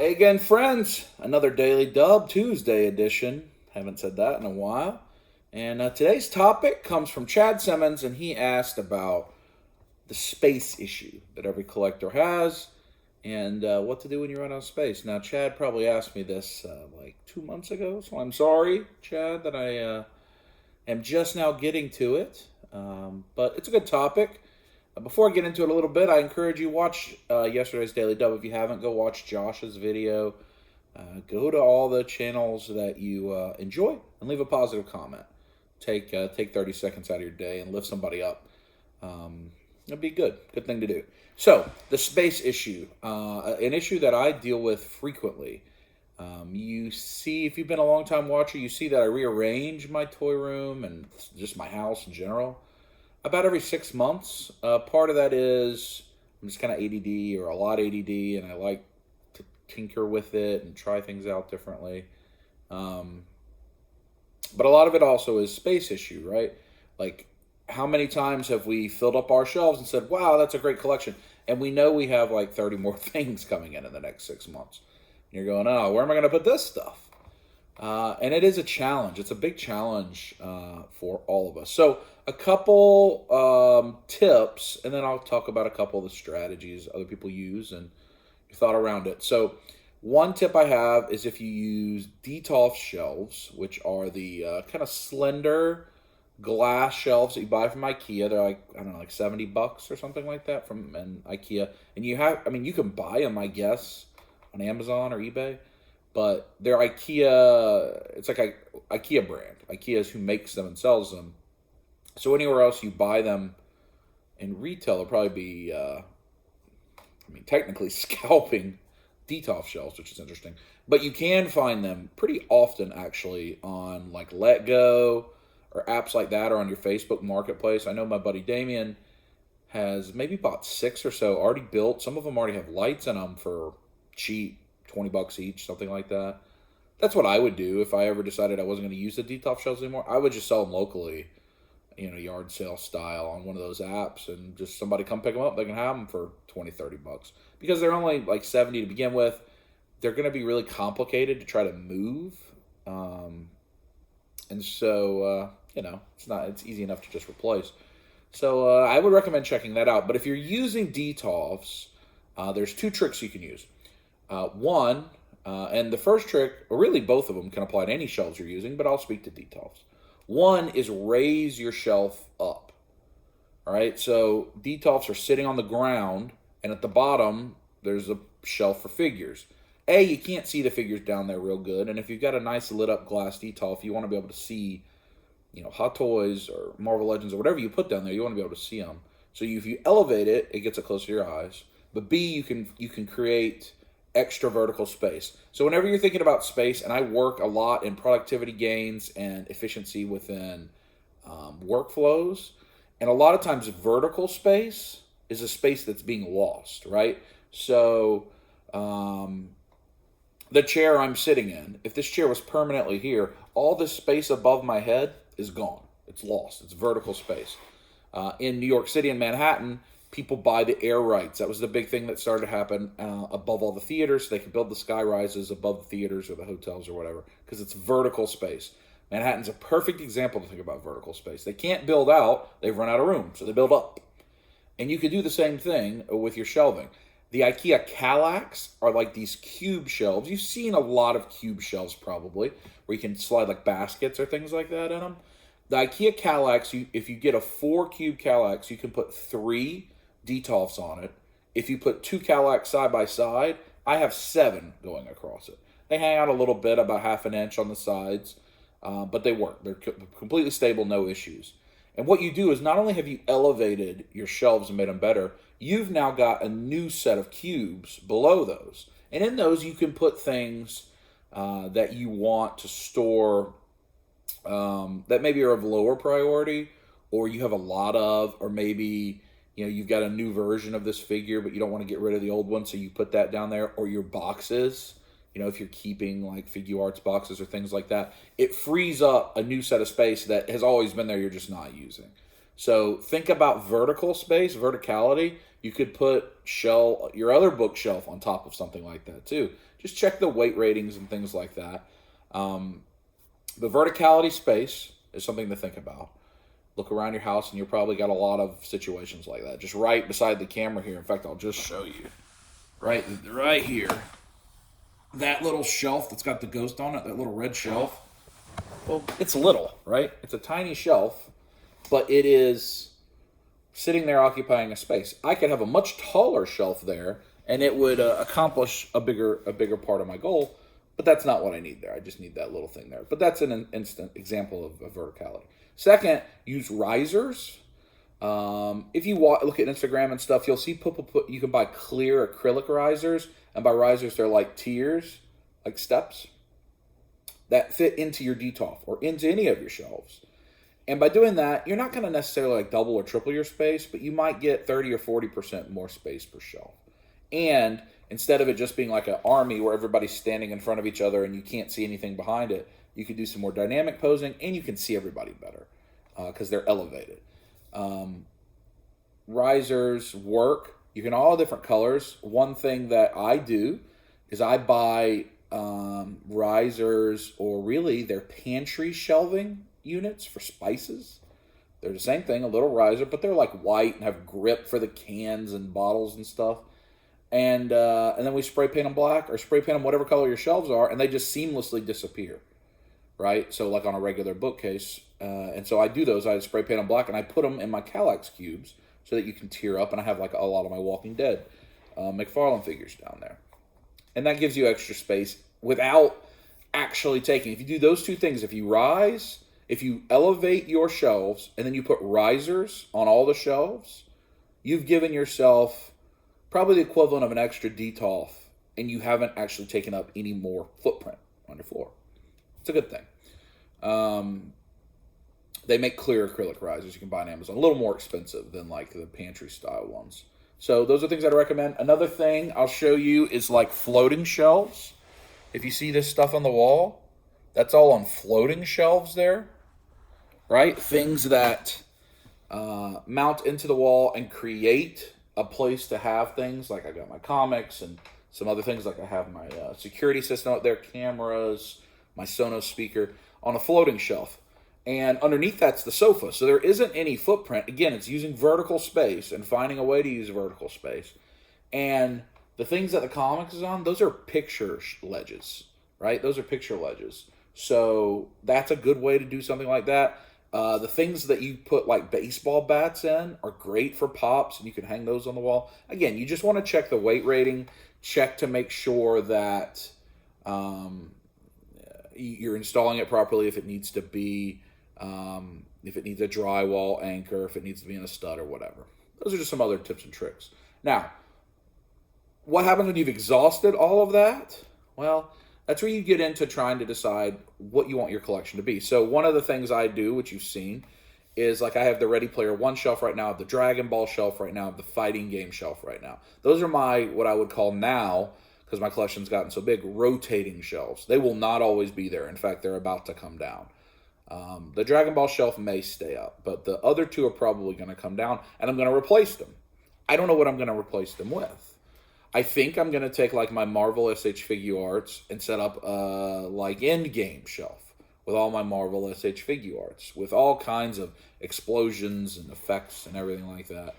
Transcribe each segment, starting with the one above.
Hey again, friends. Another Daily Dub Tuesday edition. Haven't said that in a while. And today's topic comes from Chad Simmons, and he asked about the space issue that every collector has and what to do when you run out of space. Now, Chad probably asked me this like 2 months ago, so I'm sorry, Chad, that I am just now getting to it. But it's a good topic. Before I get into it a little bit, I encourage you watch yesterday's Daily Dub. If you haven't, go watch Josh's video. Go to all the channels that you enjoy and leave a positive comment. Take 30 seconds out of your day and lift somebody up. It'd be good. Good thing to do. So, the space issue. An issue that I deal with frequently. You see, if you've been a long-time watcher, you see that I rearrange my toy room and just my house in general about every 6 months. Part of that is I'm just kind of ADD or a lot ADD, and I like to tinker with it and try things out differently. But a lot of it also is space issue, right? Like, how many times have we filled up our shelves and said, wow, that's a great collection, and we know we have like 30 more things coming in the next 6 months. And you're going, oh, where am I going to put this stuff? And it is a challenge. It's a big challenge for all of us. So a couple tips, and then I'll talk about a couple of the strategies other people use and your thought around it. So one tip I have is if you use Detolf shelves, which are the kind of slender glass shelves that you buy from IKEA. They're like, I don't know, like $70 or something like that from IKEA. And you can buy them, I guess, on Amazon or eBay. But they're IKEA, it's like a IKEA brand. IKEA is who makes them and sells them. So anywhere else you buy them in retail, they'll probably be, technically scalping Detolf shelves, which is interesting. But you can find them pretty often, actually, on like Let Go or apps like that, or on your Facebook Marketplace. I know my buddy Damien has maybe bought 6 or so already built. Some of them already have lights in them for cheap. $20 each, something like that. That's what I would do if I ever decided I wasn't going to use the Detolf shelves anymore. I would just sell them locally, yard sale style on one of those apps, and just somebody come pick them up. They can have them for $20-$30 because they're only like 70 to begin with. They're going to be really complicated to try to move, and so it's easy enough to just replace. So I would recommend checking that out. But if you're using Detolfs, there's 2 tricks you can use. One, and the first trick, or really both of them can apply to any shelves you're using, but I'll speak to Detolfs. One is raise your shelf up. All right, so Detolfs are sitting on the ground, and at the bottom, there's a shelf for figures. You can't see the figures down there real good, and if you've got a nice lit up glass Detolf, you want to be able to see, Hot Toys or Marvel Legends or whatever you put down there, you want to be able to see them. So if you elevate it, it gets it close to your eyes. But B, you can create extra vertical space. So whenever you're thinking about space, and I work a lot in productivity gains and efficiency within workflows, and a lot of times vertical space is a space that's being lost, right? So the chair I'm sitting in, if this chair was permanently here, all this space above my head is gone. It's lost. It's vertical space. In New York City and Manhattan, people buy the air rights. That was the big thing that started to happen above all the theaters, so they could build the sky rises above the theaters or the hotels or whatever, because it's vertical space. Manhattan's a perfect example to think about vertical space. They can't build out. They've run out of room, so they build up. And you could do the same thing with your shelving. The IKEA Kallax are like these cube shelves. You've seen a lot of cube shelves probably, where you can slide like baskets or things like that in them. The IKEA Kallax, if you get a 4 cube Kallax, you can put 3 Detolfs on it. If you put 2 Kallax side by side, I have 7 going across it. They hang out a little bit, about half an inch on the sides, but they work. They're completely stable, no issues. And what you do is not only have you elevated your shelves and made them better, you've now got a new set of cubes below those. And in those, you can put things that you want to store that maybe are of lower priority, or you have a lot of, or maybe you've got a new version of this figure, but you don't want to get rid of the old one, so you put that down there, or your boxes. If you're keeping like Figuarts boxes or things like that, it frees up a new set of space that has always been there, you're just not using. So think about vertical space, verticality. You could put your other bookshelf on top of something like that too. Just check the weight ratings and things like that. The verticality space is something to think about. Look around your house and you've probably got a lot of situations like that. Just right beside the camera here. In fact, I'll just show you. Right here. That little shelf that's got the ghost on it, that little red shelf. Well, it's little, right? It's a tiny shelf, but it is sitting there occupying a space. I could have a much taller shelf there, and it would accomplish a bigger part of my goal. But that's not what I need there. I just need that little thing there. But that's an instant example of verticality. Second, use risers. If you look at Instagram and stuff, you'll see you can buy clear acrylic risers. And by risers, they're like tiers, like steps, that fit into your DTOF or into any of your shelves. And by doing that, you're not going to necessarily like double or triple your space, but you might get 30 or 40% more space per shelf. And instead of it just being like an army where everybody's standing in front of each other and you can't see anything behind it, you can do some more dynamic posing and you can see everybody better because they're elevated. Risers work. You can all different colors. One thing that I do is I buy risers, or really they're pantry shelving units for spices. They're the same thing, a little riser, but they're like white and have grip for the cans and bottles and stuff. And then we spray paint them black or spray paint them whatever color your shelves are, and they just seamlessly disappear, right? So like on a regular bookcase. And so I do those. I spray paint them black, and I put them in my Kallax cubes so that you can tier up, and I have like a lot of my Walking Dead McFarlane figures down there. And that gives you extra space without actually taking. If you do those two things, if you elevate your shelves, and then you put risers on all the shelves, you've given yourself probably the equivalent of an extra DTOF, and you haven't actually taken up any more footprint on your floor. It's a good thing. They make clear acrylic risers you can buy on Amazon. A little more expensive than like the pantry style ones. So those are things I'd recommend. Another thing I'll show you is like floating shelves. If you see this stuff on the wall, that's all on floating shelves there, right? Things that mount into the wall and create a place to have things. Like I got my comics and some other things, like I have my security system out there, cameras, my Sonos speaker on a floating shelf. And underneath that's the sofa. So there isn't any footprint. Again, it's using vertical space and finding a way to use vertical space. And the things that the comics is on, those are picture ledges, right? Those are picture ledges. So that's a good way to do something like that. The things that you put like baseball bats in are great for pops, and you can hang those on the wall. Again, you just want to check the weight rating, check to make sure that you're installing it properly if it needs to be, if it needs a drywall anchor, if it needs to be in a stud or whatever. Those are just some other tips and tricks. Now, what happens when you've exhausted all of that? Well, that's where you get into trying to decide what you want your collection to be. So one of the things I do, which you've seen, is like I have the Ready Player One shelf right now, the Dragon Ball shelf right now, the fighting game shelf right now. Those are my, what I would call now, because my collection's gotten so big, rotating shelves. They will not always be there. In fact, they're about to come down. The Dragon Ball shelf may stay up, but the other two are probably going to come down, and I'm going to replace them. I don't know what I'm going to replace them with. I think I'm going to take like my Marvel SH Figure Arts and set up a like Endgame shelf with all my Marvel SH Figure Arts with all kinds of explosions and effects and everything like that.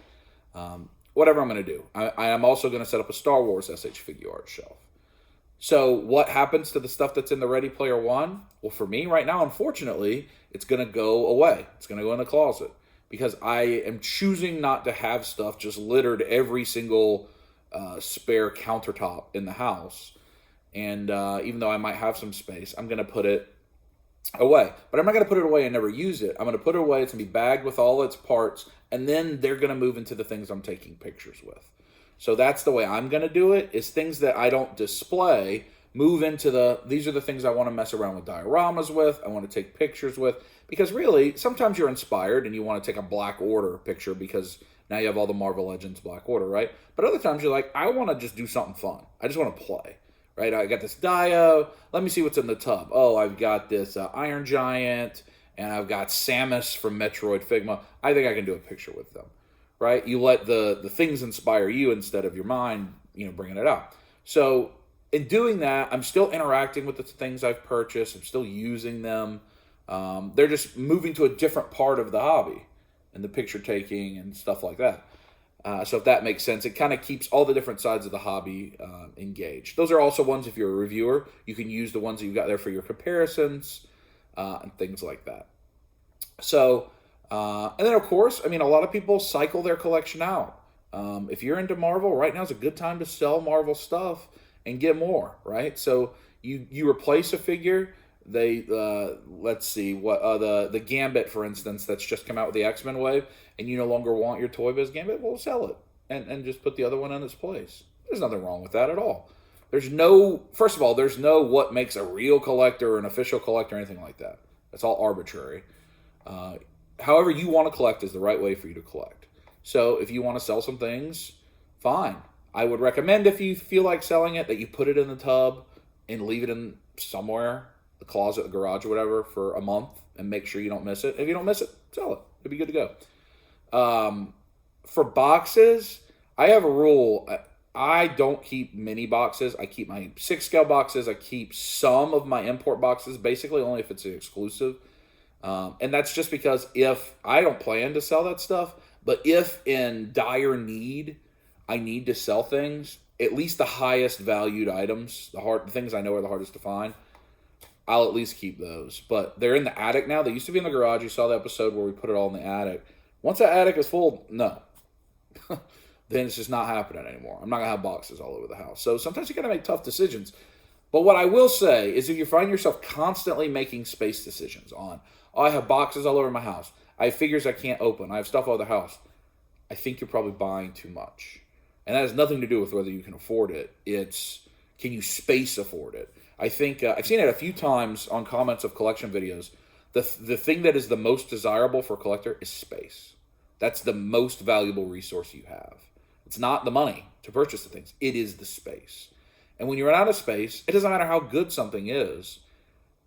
Whatever I'm going to do. I am also going to set up a Star Wars SH Figure Arts shelf. So what happens to the stuff that's in the Ready Player One? Well, for me right now, unfortunately, it's going to go away. It's going to go in the closet because I am choosing not to have stuff just littered every single spare countertop in the house. And even though I might have some space, I'm going to put it away. But I'm not going to put it away and never use it. I'm going to put it away. It's going to be bagged with all its parts. And then they're going to move into the things I'm taking pictures with. So that's the way I'm going to do it, is things that I don't display move into these are the things I want to mess around with dioramas with, I want to take pictures with. Because really, sometimes you're inspired and you want to take a Black Order picture because now you have all the Marvel Legends Black Order, right? But other times you're like, I want to just do something fun. I just want to play, right? I got this Dio. Let me see what's in the tub. Oh, I've got this Iron Giant, and I've got Samus from Metroid Figma. I think I can do a picture with them. right? You let the things inspire you instead of your mind, bringing it out. So in doing that, I'm still interacting with the things I've purchased. I'm still using them. They're just moving to a different part of the hobby and the picture taking and stuff like that. So if that makes sense, it kind of keeps all the different sides of the hobby engaged. Those are also ones, if you're a reviewer, you can use the ones that you've got there for your comparisons and things like that. So, and then of course, a lot of people cycle their collection out. If you're into Marvel, right now is a good time to sell Marvel stuff and get more, right? So you replace a figure. They let's see what the Gambit, for instance, that's just come out with the X-Men wave, and you no longer want your Toy Biz Gambit. We'll sell it and just put the other one in its place. There's nothing wrong with that at all. First of all, there's no what makes a real collector or an official collector or anything like that. That's all arbitrary. However you want to collect is the right way for you to collect. So if you want to sell some things, fine. I would recommend, if you feel like selling it, that you put it in the tub and leave it in somewhere, the closet, the garage, or whatever, for a month, and make sure you don't miss it. If you don't miss it, sell it. It'll be good to go. For boxes, I have a rule. I don't keep mini boxes. I keep my 6-scale boxes. I keep some of my import boxes, basically only if it's an exclusive. And that's just because if I don't plan to sell that stuff, but if in dire need, I need to sell things, at least the highest valued items, the things I know are the hardest to find, I'll at least keep those. But they're in the attic now. They used to be in the garage. You saw the episode where we put it all in the attic. Once that attic is full, no. Then it's just not happening anymore. I'm not going to have boxes all over the house. So sometimes you got to make tough decisions. But what I will say is, if you find yourself constantly making space decisions on, I have boxes all over my house, I have figures I can't open, I have stuff all over the house, I think you're probably buying too much. And that has nothing to do with whether you can afford it. It's, can you space afford it? I think I've seen it a few times on comments of collection videos. The thing that is the most desirable for a collector is space. That's the most valuable resource you have. It's not the money to purchase the things. It is the space. And when you run out of space, it doesn't matter how good something is,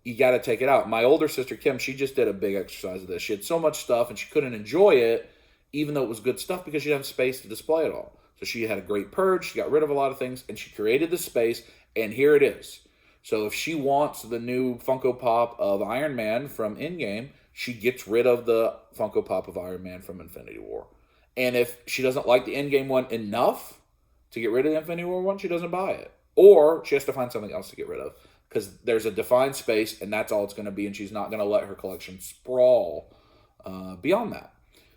you got to take it out. My older sister, Kim, she just did a big exercise of this. She had so much stuff, and she couldn't enjoy it, even though it was good stuff, because she didn't have space to display it all. So she had a great purge. She got rid of a lot of things, and she created the space, and here it is. So if she wants the new Funko Pop of Iron Man from Endgame, she gets rid of the Funko Pop of Iron Man from Infinity War. And if she doesn't like the Endgame one enough to get rid of the Infinity War one, she doesn't buy it. Or she has to find something else to get rid of, because there's a defined space, and that's all it's going to be, and she's not going to let her collection sprawl beyond that.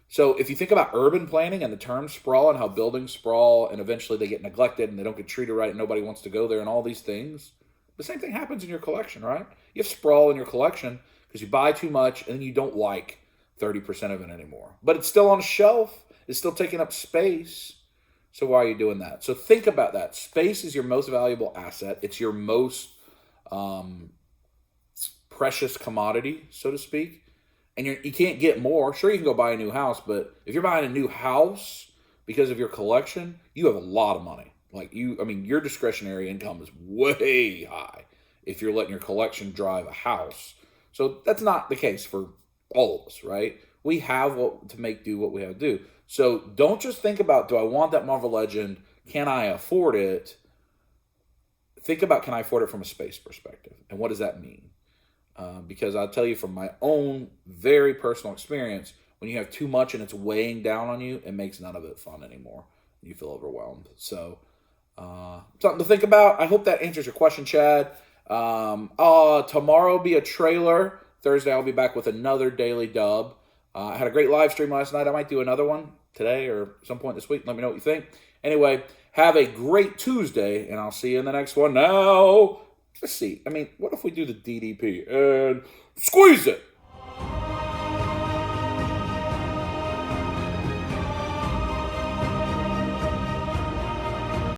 So if you think about urban planning and the term sprawl and how buildings sprawl and eventually they get neglected and they don't get treated right and nobody wants to go there and all these things, the same thing happens in your collection, right? You have sprawl in your collection because you buy too much and then you don't like 30% of it anymore. But it's still on a shelf. It's still taking up space. So why are you doing that? So think about that. Space is your most valuable asset. It's your most precious commodity, so to speak. And you can't get more. Sure, you can go buy a new house, but if you're buying a new house because of your collection, you have a lot of money. Your discretionary income is way high if you're letting your collection drive a house. So that's not the case for all of us, right? We have to make do what we have to do. So don't just think about, do I want that Marvel Legend? Can I afford it? Think about, can I afford it from a space perspective? And what does that mean? Because I'll tell you from my own very personal experience, when you have too much and it's weighing down on you, it makes none of it fun anymore. You feel overwhelmed. So something to think about. I hope that answers your question, Chad. Tomorrow will be a trailer. Thursday I'll be back with another Daily Dub. I had a great live stream last night. I might do another one today or some point this week. Let me know what you think. Anyway, have a great Tuesday, and I'll see you in the next one. Now, let's see. What if we do the DDP and squeeze it?